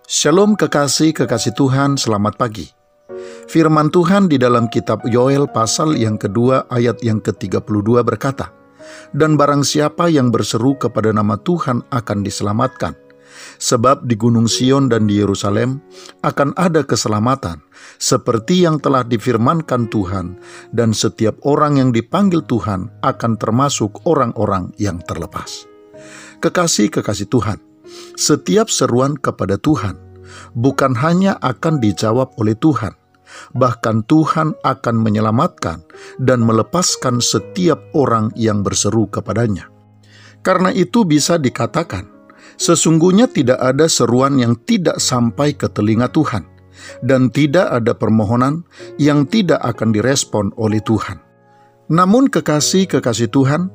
Shalom kekasih Tuhan, selamat pagi. Firman Tuhan di dalam kitab Yoel pasal yang kedua ayat yang ke-32 berkata, "Dan barang siapa yang berseru kepada nama Tuhan akan diselamatkan. Sebab di Gunung Sion dan di Yerusalem akan ada keselamatan, seperti yang telah difirmankan Tuhan, dan setiap orang yang dipanggil Tuhan akan termasuk orang-orang yang terlepas." Kekasih Tuhan, setiap seruan kepada Tuhan bukan hanya akan dijawab oleh Tuhan, bahkan Tuhan akan menyelamatkan dan melepaskan setiap orang yang berseru kepadanya. Karena itu bisa dikatakan, sesungguhnya tidak ada seruan yang tidak sampai ke telinga Tuhan, dan tidak ada permohonan yang tidak akan direspon oleh Tuhan. Namun kekasih Tuhan,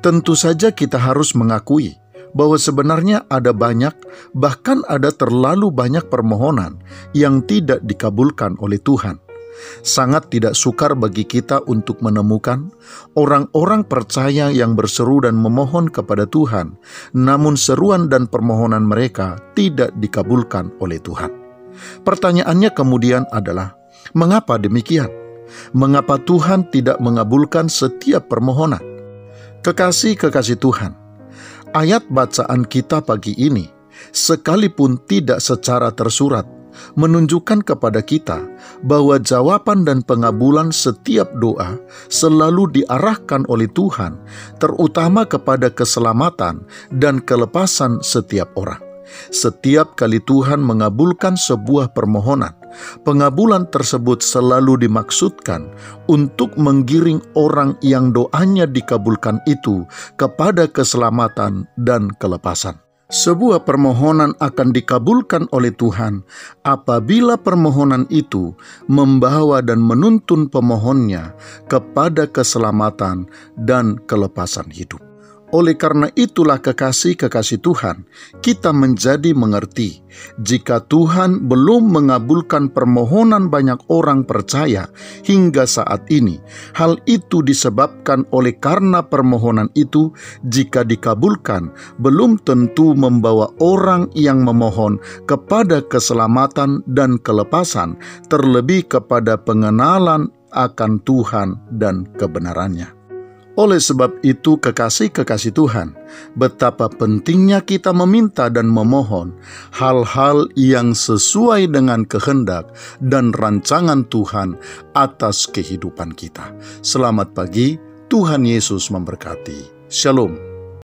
tentu saja kita harus mengakui bahwa sebenarnya ada banyak, bahkan ada terlalu banyak permohonan yang tidak dikabulkan oleh Tuhan. Sangat tidak sukar bagi kita untuk menemukan orang-orang percaya yang berseru dan memohon kepada Tuhan, namun seruan dan permohonan mereka tidak dikabulkan oleh Tuhan. Pertanyaannya kemudian adalah, mengapa demikian? Mengapa Tuhan tidak mengabulkan setiap permohonan? Kekasih Tuhan, ayat bacaan kita pagi ini, sekalipun tidak secara tersurat, menunjukkan kepada kita bahwa jawaban dan pengabulan setiap doa selalu diarahkan oleh Tuhan, terutama kepada keselamatan dan kelepasan setiap orang. Setiap kali Tuhan mengabulkan sebuah permohonan, pengabulan tersebut selalu dimaksudkan untuk menggiring orang yang doanya dikabulkan itu kepada keselamatan dan kelepasan. Sebuah permohonan akan dikabulkan oleh Tuhan apabila permohonan itu membawa dan menuntun pemohonnya kepada keselamatan dan kelepasan hidup. Oleh karena itulah kekasih Tuhan, kita menjadi mengerti jika Tuhan belum mengabulkan permohonan banyak orang percaya hingga saat ini, hal itu disebabkan oleh karena permohonan itu jika dikabulkan belum tentu membawa orang yang memohon kepada keselamatan dan kelepasan, terlebih kepada pengenalan akan Tuhan dan kebenarannya. Oleh sebab itu kekasih Tuhan, betapa pentingnya kita meminta dan memohon hal-hal yang sesuai dengan kehendak dan rancangan Tuhan atas kehidupan kita. Selamat pagi, Tuhan Yesus memberkati. Shalom.